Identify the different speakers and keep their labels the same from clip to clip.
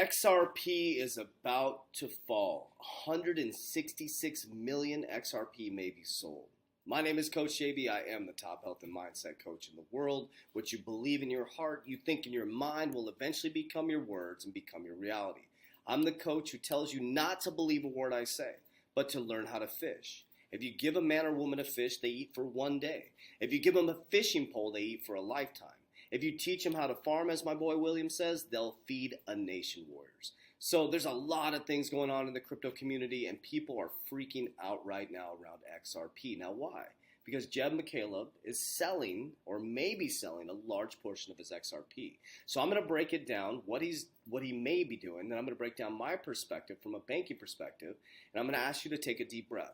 Speaker 1: XRP is about to fall. 166 million XRP may be sold. My name is Coach JB. I am the top health and mindset coach in the world. What you believe in your heart, you think in your mind will eventually become your words and become your reality. I'm the coach who tells you not to believe a word I say, but to learn how to fish. If you give a man or woman a fish, they eat for one day. If you give them a fishing pole, they eat for a lifetime. If you teach them how to farm, as my boy William says, they'll feed a nation, warriors. So there's a lot of things going on in the crypto community, and people are freaking out right now around XRP. Now, why? Because Jeb McCaleb is selling, or maybe selling, a large portion of his XRP. So I'm going to break it down, what he may be doing, then I'm going to break down my perspective from a banking perspective, and I'm going to ask you to take a deep breath.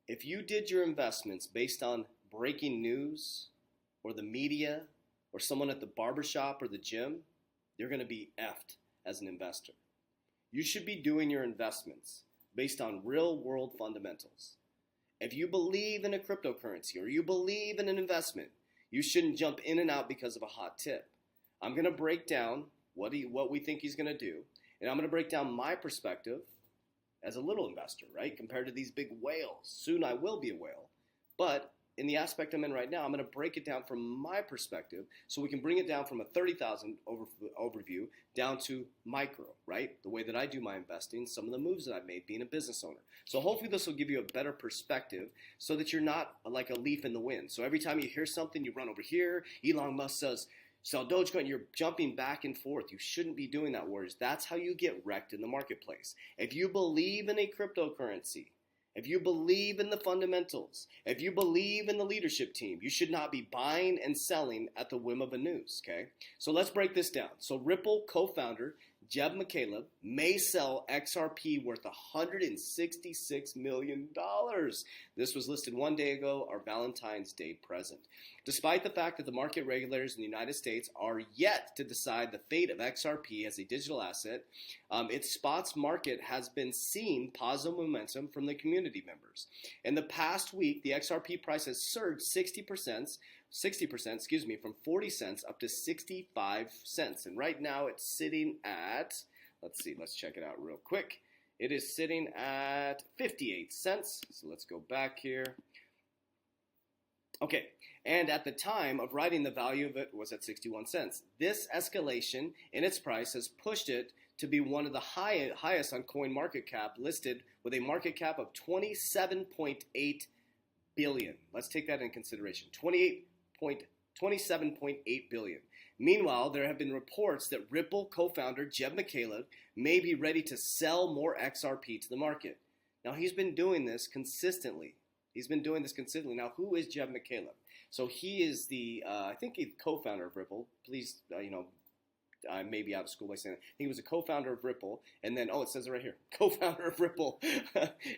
Speaker 1: If you did your investments based on breaking news or the media or someone at the barbershop or the gym, you're going to be effed as an investor. You should be doing your investments based on real world fundamentals. If you believe in a cryptocurrency or you believe in an investment, you shouldn't jump in and out because of a hot tip. I'm going to break down what we think he's going to do, and I'm going to break down my perspective as a little investor, right? Compared to these big whales. Soon I will be a whale. But in the aspect I'm in right now, I'm going to break it down from my perspective so we can bring it down from a 30,000 overview down to micro, right? The way that I do my investing, some of the moves that I've made being a business owner. So hopefully this will give you a better perspective so that you're not like a leaf in the wind. So every time you hear something, you run over here. Elon Musk says, sell Dogecoin, you're jumping back and forth. You shouldn't be doing that, warriors. That's how you get wrecked in the marketplace. If you believe in a cryptocurrency, if you believe in the fundamentals, if you believe in the leadership team, you should not be buying and selling at the whim of a news, okay? So let's break this down. So Ripple co-founder Jeb McCaleb may sell XRP worth $166 million. This was listed one day ago, our Valentine's Day present. Despite the fact that the market regulators in the United States are yet to decide the fate of XRP as a digital asset, its spots market has been seeing positive momentum from the community members. In the past week, the XRP price has surged 60%, from 40 cents up to 65 cents. And right now it's sitting at, let's check it out real quick. It is sitting at 58 cents. So let's go back here. Okay, and at the time of writing, the value of it was at 61 cents. This escalation in its price has pushed it to be one of the highest on CoinMarketCap, listed with a market cap of 27.8 billion. Let's take that in consideration. 27.8 billion. Meanwhile, there have been reports that Ripple co-founder Jeb McCaleb may be ready to sell more XRP to the market. Now, he's been doing this consistently. Now, who is Jeb McCaleb? So he is the, I think he's co-founder of Ripple. Please, I may be out of school by saying that. He was a co-founder of Ripple, and then, it says it right here, co-founder of Ripple.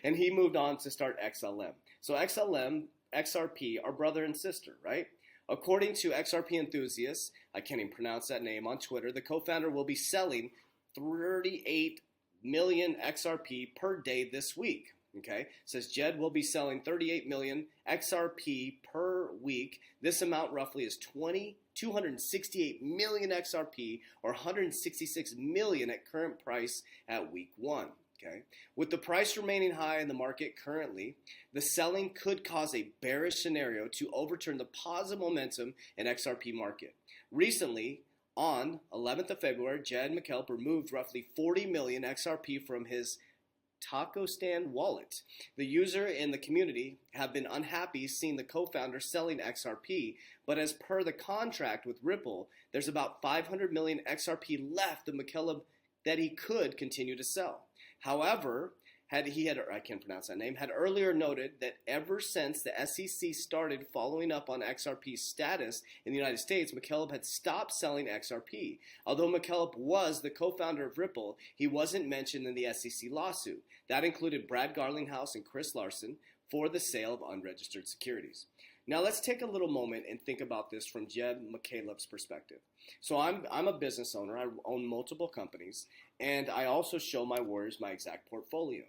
Speaker 1: And he moved on to start XLM. So XLM, XRP are brother and sister, right? According to XRP enthusiasts, I can't even pronounce that name, on Twitter, the co-founder will be selling 38 million XRP per day this week. Okay, it says Jed will be selling 38 million XRP per week. This amount roughly is 268 million XRP, or 166 million at current price at week 1. Okay, with the price remaining high in the market currently, the selling could cause a bearish scenario to overturn the positive momentum in XRP market. Recently, on 11th of February, Jed McCaleb removed roughly 40 million XRP from his Taco Stand wallet. The user in the community have been unhappy seeing the co-founder selling XRP, but as per the contract with Ripple, there's about 500 million XRP left of McCaleb that he could continue to sell. However, had earlier noted that ever since the SEC started following up on XRP's status in the United States, McCaleb had stopped selling XRP. Although McCaleb was the co-founder of Ripple, he wasn't mentioned in the SEC lawsuit. That included Brad Garlinghouse and Chris Larson for the sale of unregistered securities. Now let's take a little moment and think about this from Jeb McCaleb's perspective. So I'm a business owner. I own multiple companies, and I also show my warriors my exact portfolio.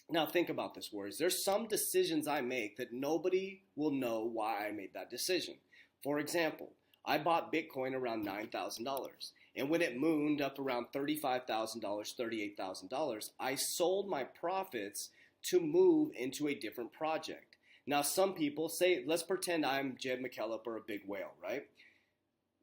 Speaker 1: Now think about this, warriors. There's some decisions I make that nobody will know why I made that decision. For example, I bought Bitcoin around $9,000. And when it mooned up around $35,000, $38,000, I sold my profits to move into a different project. Now, some people say, let's pretend I'm Jed McKellop or a big whale, right?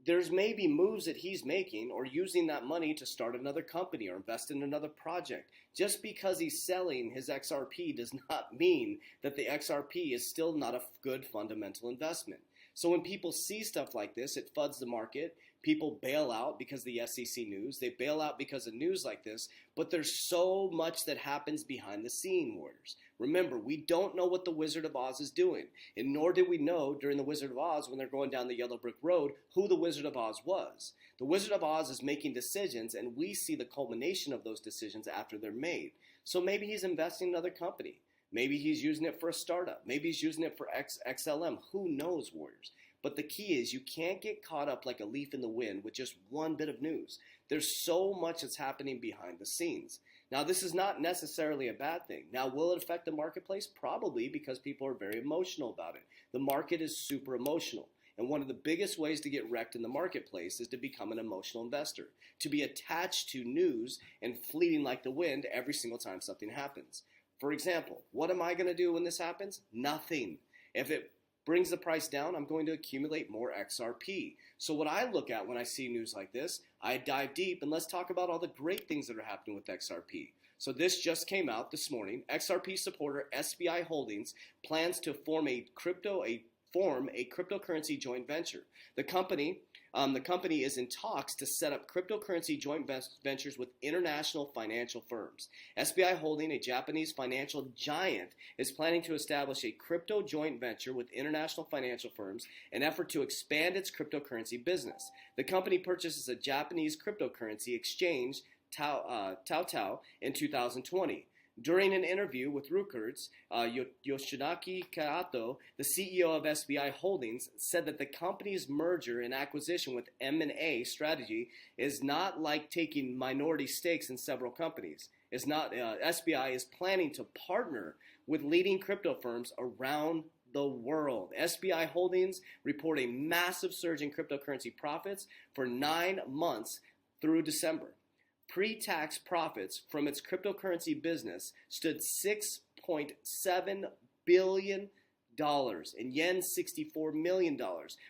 Speaker 1: There's maybe moves that he's making or using that money to start another company or invest in another project. Just because he's selling his XRP does not mean that the XRP is still not a good fundamental investment. So when people see stuff like this, it FUDs the market. People bail out because of the SEC news. They bail out because of news like this. But there's so much that happens behind the scene, Warriors. Remember, we don't know what the Wizard of Oz is doing. And nor did we know during the Wizard of Oz when they're going down the yellow brick road who the Wizard of Oz was. The Wizard of Oz is making decisions, and we see the culmination of those decisions after they're made. So maybe he's investing in another company. Maybe he's using it for a startup. Maybe he's using it for XLM. Who knows, Warriors? But the key is you can't get caught up like a leaf in the wind with just one bit of news. There's so much that's happening behind the scenes. Now, this is not necessarily a bad thing. Now, will it affect the marketplace? Probably, because people are very emotional about it. The market is super emotional. And one of the biggest ways to get wrecked in the marketplace is to become an emotional investor, to be attached to news and fleeting like the wind every single time something happens. For example, what am I going to do when this happens? Nothing. If it brings the price down, I'm going to accumulate more XRP. So what I look at when I see news like this, I dive deep and let's talk about all the great things that are happening with XRP. So this just came out this morning. XRP supporter SBI Holdings plans to form a cryptocurrency joint venture. The company is in talks to set up cryptocurrency joint ventures with international financial firms. SBI Holding, a Japanese financial giant, is planning to establish a crypto joint venture with international financial firms in an effort to expand its cryptocurrency business. The company purchases a Japanese cryptocurrency exchange, Tao, in 2020. During an interview with Reuters, Yoshinaki Kato, the CEO of SBI Holdings, said that the company's merger and acquisition with M&A strategy is not like taking minority stakes in several companies. SBI is planning to partner with leading crypto firms around the world. SBI Holdings report a massive surge in cryptocurrency profits for 9 months through December. Pre-tax profits from its cryptocurrency business stood $6.7 billion in yen $64 million,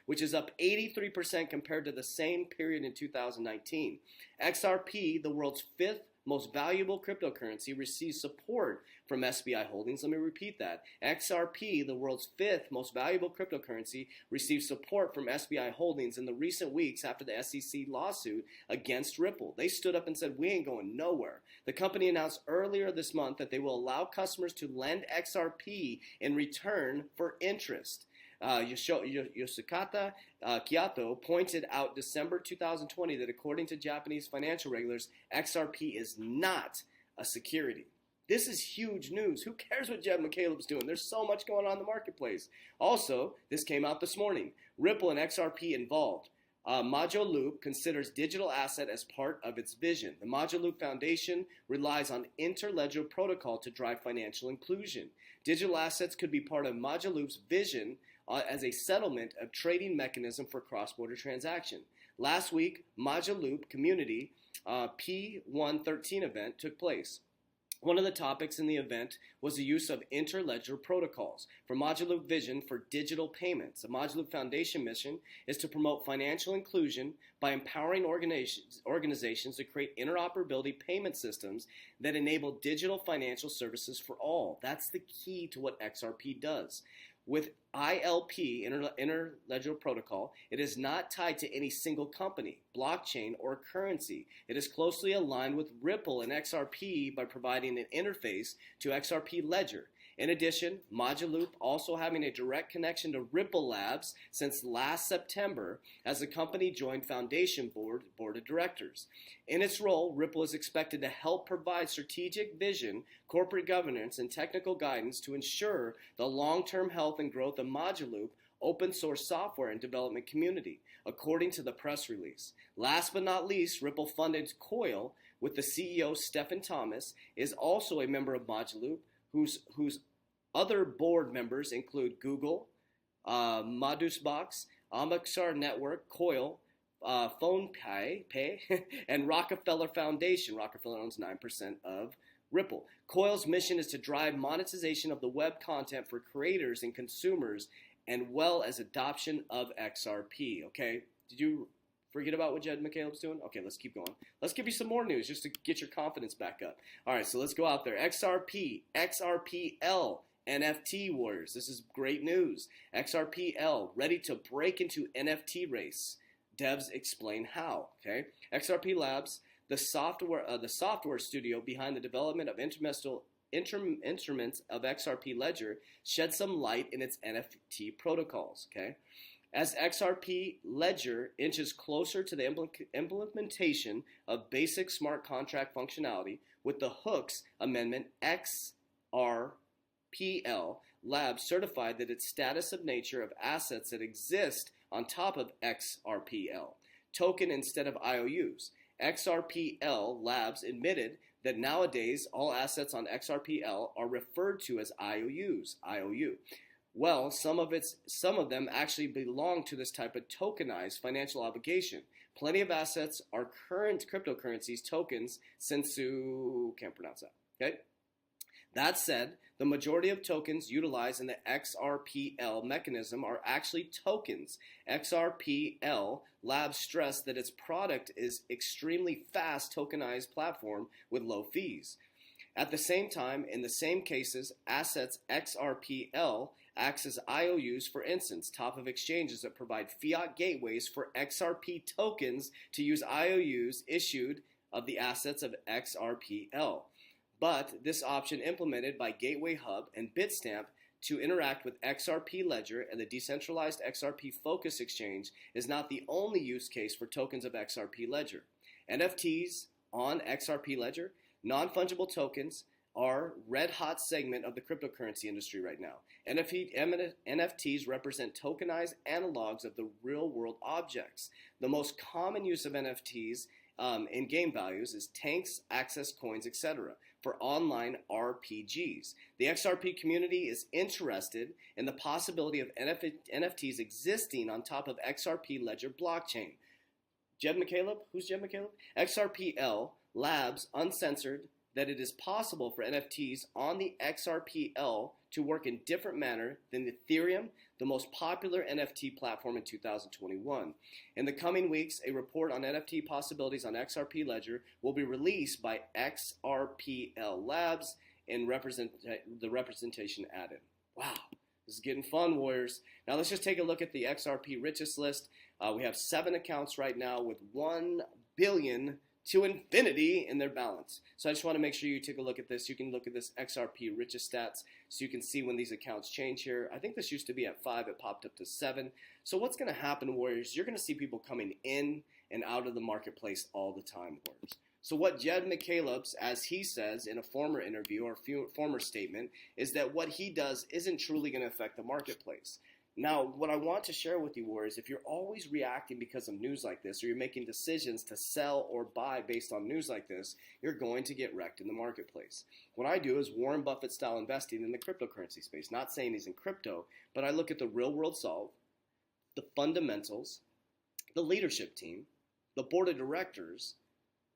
Speaker 1: which is up 83% compared to the same period in 2019. XRP, the world's fifth most valuable cryptocurrency, receives support from SBI Holdings. Let me repeat that. XRP, the world's fifth most valuable cryptocurrency, received support from SBI Holdings in the recent weeks after the SEC lawsuit against Ripple. They stood up and said, we ain't going nowhere. The company announced earlier this month that they will allow customers to lend XRP in return for interest. Yoshikata Kato pointed out December 2020 that according to Japanese financial regulators, XRP is not a security. This is huge news. Who cares what Jed McKellop's doing? There's so much going on in the marketplace. Also, this came out this morning. Ripple and XRP involved. Modulo considers digital asset as part of its vision. The Modulo Foundation relies on interledger protocol to drive financial inclusion. Digital assets could be part of Modulo's vision as a settlement of trading mechanism for cross-border transaction. Last week, Modulo Community P113 event took place. One of the topics in the event was the use of interledger protocols for Modulo vision for digital payments. The Modulo Foundation mission is to promote financial inclusion by empowering organizations to create interoperability payment systems that enable digital financial services for all. That's the key to what XRP does. With ILP, Interledger Protocol, it is not tied to any single company, blockchain, or currency. It is closely aligned with Ripple and XRP by providing an interface to XRP Ledger. In addition, Modulo also having a direct connection to Ripple Labs since last September as the company joined Foundation Board of Directors. In its role, Ripple is expected to help provide strategic vision, corporate governance, and technical guidance to ensure the long-term health and growth of Modulo open source software and development community, according to the press release. Last but not least, Ripple funded Coil with the CEO Stephen Thomas is also a member of Modulo, whose other board members include Google, Madhusbox, Amexar Network, Coil, PhonePay, and Rockefeller Foundation. Rockefeller owns 9% of Ripple. Coil's mission is to drive monetization of the web content for creators and consumers, and well as adoption of XRP. Okay, did you forget about what Jed McCaleb's doing? Okay, let's keep going. Let's give you some more news just to get your confidence back up. All right, so let's go out there. XRP, XRPL, NFT Warriors. This is great news. XRPL ready to break into NFT race. Devs explain how. Okay, XRP Labs, the software studio behind the development of instruments of XRP Ledger, shed some light in its NFT protocols. Okay, as XRP Ledger inches closer to the implementation of basic smart contract functionality with the Hooks Amendment, XRPL Labs certified that its status of nature of assets that exist on top of XRPL token instead of IOUs. XRPL Labs admitted that nowadays all assets on XRPL are referred to as IOUs, IOU. Well, some of them actually belong to this type of tokenized financial obligation. Plenty of assets are current cryptocurrencies, tokens, Sensu, can't pronounce that, okay? That said, the majority of tokens utilized in the XRPL mechanism are actually tokens. XRPL Labs stressed that its product is extremely fast tokenized platform with low fees. At the same time, in the same cases, assets XRPL acts as IOUs, for instance, top of exchanges that provide fiat gateways for XRP tokens to use IOUs issued of the assets of XRPL. But this option implemented by Gateway Hub and Bitstamp to interact with XRP Ledger and the decentralized XRP Focus Exchange is not the only use case for tokens of XRP Ledger. NFTs on XRP Ledger, non-fungible tokens, are red-hot segment of the cryptocurrency industry right now. NFTs represent tokenized analogs of the real-world objects. The most common use of NFTs in game values is tanks, access coins, etc. for online RPGs. The XRP community is interested in the possibility of NFTs existing on top of XRP Ledger blockchain. Jed McCaleb? Who's Jed McCaleb? XRPL Labs uncensored that it is possible for NFTs on the XRPL to work in different manner than Ethereum, the most popular NFT platform in 2021. In the coming weeks, a report on NFT possibilities on XRP Ledger will be released by XRPL Labs and the representation added. Wow, this is getting fun, Warriors. Now let's just take a look at the XRP richest list. We have 7 accounts right now with 1 billion to infinity in their balance. So I just want to make sure you take a look at this. You can look at this XRP richest stats so you can see when these accounts change here. I think this used to be at 5. It popped up to 7. So what's going to happen, Warriors? You're going to see people coming in and out of the marketplace all the time, Warriors. So what Jed McCaleb, as he says in a former interview or former statement, is that what he does isn't truly going to affect the marketplace. Now, what I want to share with you, Warriors, if you're always reacting because of news like this, or you're making decisions to sell or buy based on news like this, you're going to get wrecked in the marketplace. What I do is Warren Buffett style investing in the cryptocurrency space. Not saying he's in crypto, but I look at the real world solve, the fundamentals, the leadership team, the board of directors,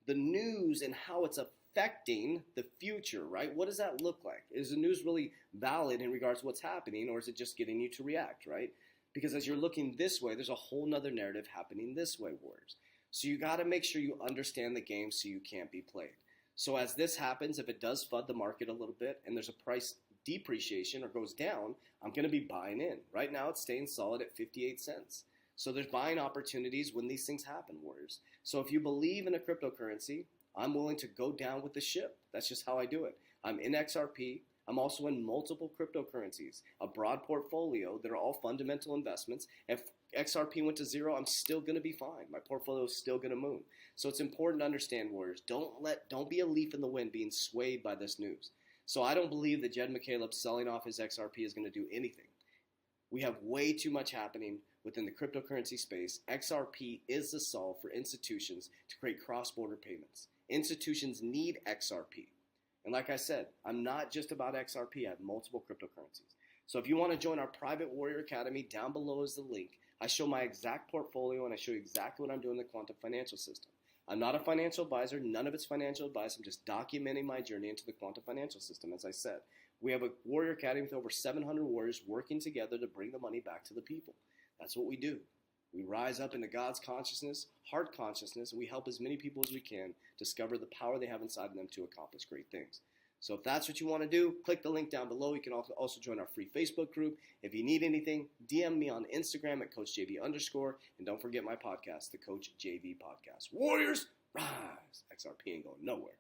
Speaker 1: the news and how it's affecting the future, right? What does that look like? Is the news really valid in regards to what's happening, or is it just getting you to react, right? Because as you're looking this way, there's a whole nother narrative happening this way, Warriors. So you got to make sure you understand the game so you can't be played. So as this happens, if it does FUD the market a little bit and there's a price depreciation or goes down, I'm going to be buying in. Right now it's staying solid at 58 cents. So there's buying opportunities when these things happen, Warriors. So if you believe in a cryptocurrency, I'm willing to go down with the ship. That's just how I do it. I'm in XRP. I'm also in multiple cryptocurrencies, a broad portfolio that are all fundamental investments. If XRP went to 0, I'm still going to be fine. My portfolio is still going to move. So it's important to understand, Warriors, don't be a leaf in the wind being swayed by this news. So I don't believe that Jed McCaleb selling off his XRP is going to do anything. We have way too much happening within the cryptocurrency space. XRP is the solve for institutions to create cross-border payments. Institutions need XRP. And like I said, I'm not just about XRP. I have multiple cryptocurrencies. So if you want to join our private Warrior Academy, down below is the link. I show my exact portfolio and I show you exactly what I'm doing in the quantum financial system. I'm not a financial advisor. None of it's financial advice. I'm just documenting my journey into the quantum financial system, as I said. We have a Warrior Academy with over 700 warriors working together to bring the money back to the people. That's what we do. We rise up into God's consciousness, heart consciousness, and we help as many people as we can discover the power they have inside of them to accomplish great things. So if that's what you want to do, click the link down below. You can also join our free Facebook group. If you need anything, DM me on Instagram at CoachJV_. And don't forget my podcast, the Coach JV Podcast. Warriors, rise! XRP ain't going nowhere.